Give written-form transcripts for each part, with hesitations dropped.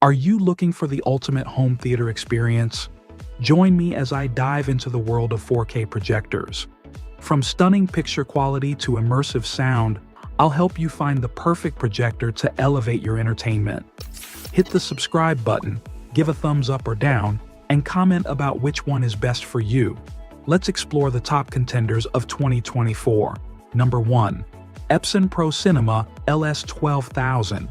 Are you looking for the ultimate home theater experience? Join me as I dive into the world of 4K projectors. From stunning picture quality to immersive sound, I'll help you find the perfect projector to elevate your entertainment. Hit the subscribe button, give a thumbs up or down, and comment about which one is best for you. Let's explore the top contenders of 2024. Number 1. Epson Pro Cinema LS12000.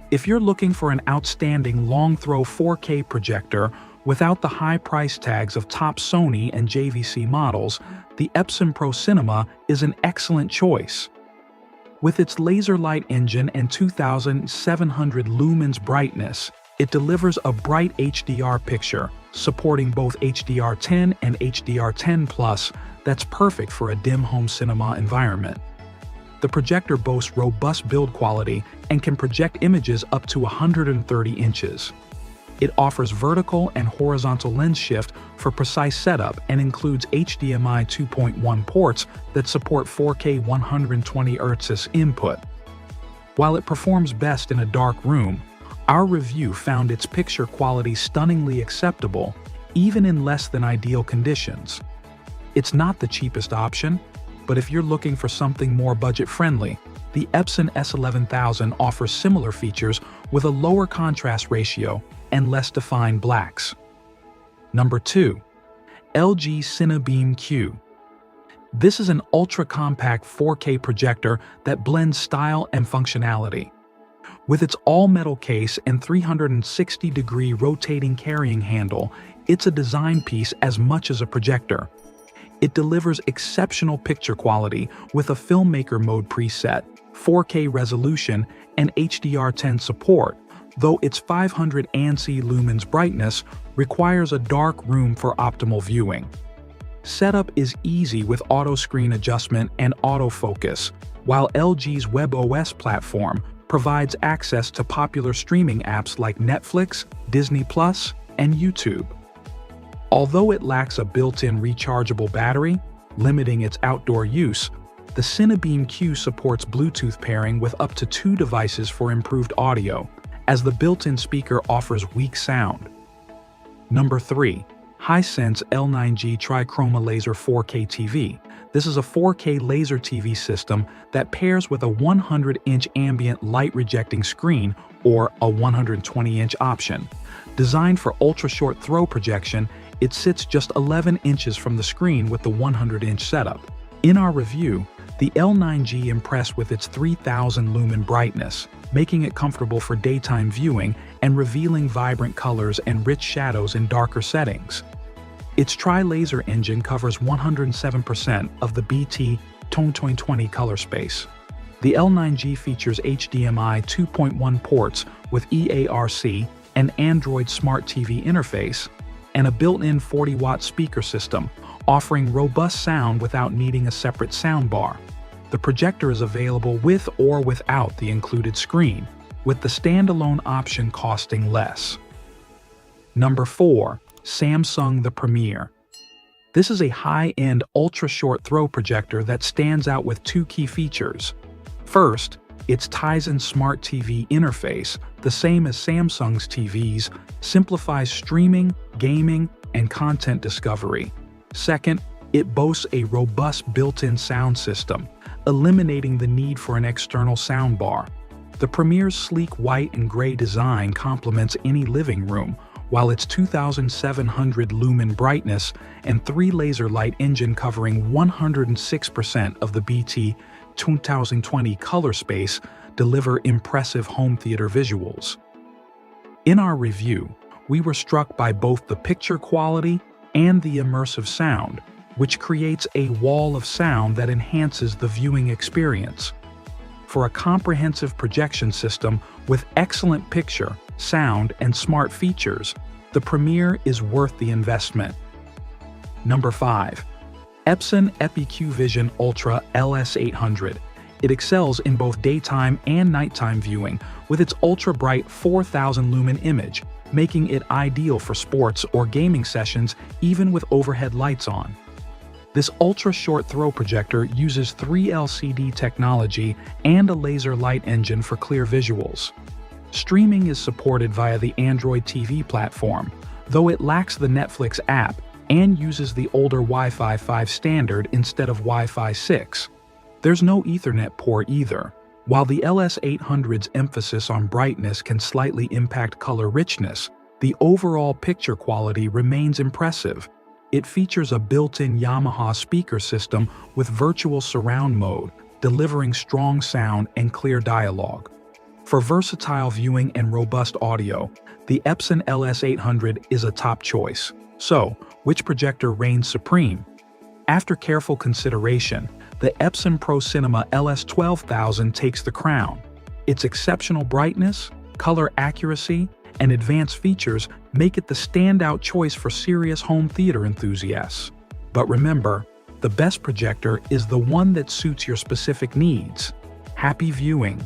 If you're looking for an outstanding long-throw 4K projector without the high price tags of top Sony and JVC models, the Epson Pro Cinema is an excellent choice. With its laser light engine and 2700 lumens brightness, it delivers a bright HDR picture, supporting both HDR10 and HDR10+, that's perfect for a dim home cinema environment. The projector boasts robust build quality and can project images up to 130 inches. It offers vertical and horizontal lens shift for precise setup and includes HDMI 2.1 ports that support 4K 120Hz input. While it performs best in a dark room, our review found its picture quality stunningly acceptable, even in less than ideal conditions. It's not the cheapest option, but if you're looking for something more budget-friendly, the Epson S11000 offers similar features with a lower contrast ratio and less defined blacks. Number 2. LG CineBeam Q. This is an ultra-compact 4K projector that blends style and functionality. With its all-metal case and 360-degree rotating carrying handle, it's a design piece as much as a projector. It delivers exceptional picture quality with a filmmaker mode preset, 4K resolution, and HDR10 support, though its 500 ANSI lumens brightness requires a dark room for optimal viewing. Setup is easy with auto screen adjustment and autofocus, while LG's WebOS platform provides access to popular streaming apps like Netflix, Disney+, and YouTube. Although it lacks a built-in rechargeable battery, limiting its outdoor use, the CineBeam Q supports Bluetooth pairing with up to 2 devices for improved audio, as the built-in speaker offers weak sound. Number 3. Hisense L9G TriChroma Laser 4K TV. This is a 4K laser TV system that pairs with a 100-inch ambient light-rejecting screen or a 120-inch option. Designed for ultra-short throw projection, it sits just 11 inches from the screen with the 100-inch setup. In our review, the L9G impressed with its 3000 lumen brightness, making it comfortable for daytime viewing and revealing vibrant colors and rich shadows in darker settings. Its tri-laser engine covers 107% of the BT 2020 color space. The L9G features HDMI 2.1 ports with EARC, an Android Smart TV interface, and a built-in 40-watt speaker system, offering robust sound without needing a separate soundbar. The projector is available with or without the included screen, with the standalone option costing less. Number 4. Samsung The Premier. This is a high-end ultra-short throw projector that stands out with 2 key features. First, its Tizen Smart TV interface, the same as Samsung's TVs, simplifies streaming, gaming, and content discovery. Second, it boasts a robust built-in sound system, eliminating the need for an external soundbar. The Premier's sleek white and gray design complements any living room, while its 2700 lumen brightness and 3 laser light engine covering 106% of the BT 2020 color space deliver impressive home theater visuals. In our review, we were struck by both the picture quality and the immersive sound, which creates a wall of sound that enhances the viewing experience. For a comprehensive projection system with excellent picture, sound, and smart features, the Premier is worth the investment. Number 5. Epson EpiQVision Ultra LS800. It excels in both daytime and nighttime viewing with its ultra-bright 4000 lumen image, making it ideal for sports or gaming sessions even with overhead lights on. This ultra-short throw projector uses 3 LCD technology and a laser light engine for clear visuals. Streaming is supported via the Android TV platform, though it lacks the Netflix app and uses the older Wi-Fi 5 standard instead of Wi-Fi 6. There's no Ethernet port either. While the LS800's emphasis on brightness can slightly impact color richness, the overall picture quality remains impressive. It features a built-in Yamaha speaker system with virtual surround mode, delivering strong sound and clear dialogue. For versatile viewing and robust audio, the Epson LS800 is a top choice. So, which projector reigns supreme? After careful consideration, the Epson Pro Cinema LS12000 takes the crown. Its exceptional brightness, color accuracy, and advanced features make it the standout choice for serious home theater enthusiasts. But remember, the best projector is the one that suits your specific needs. Happy viewing!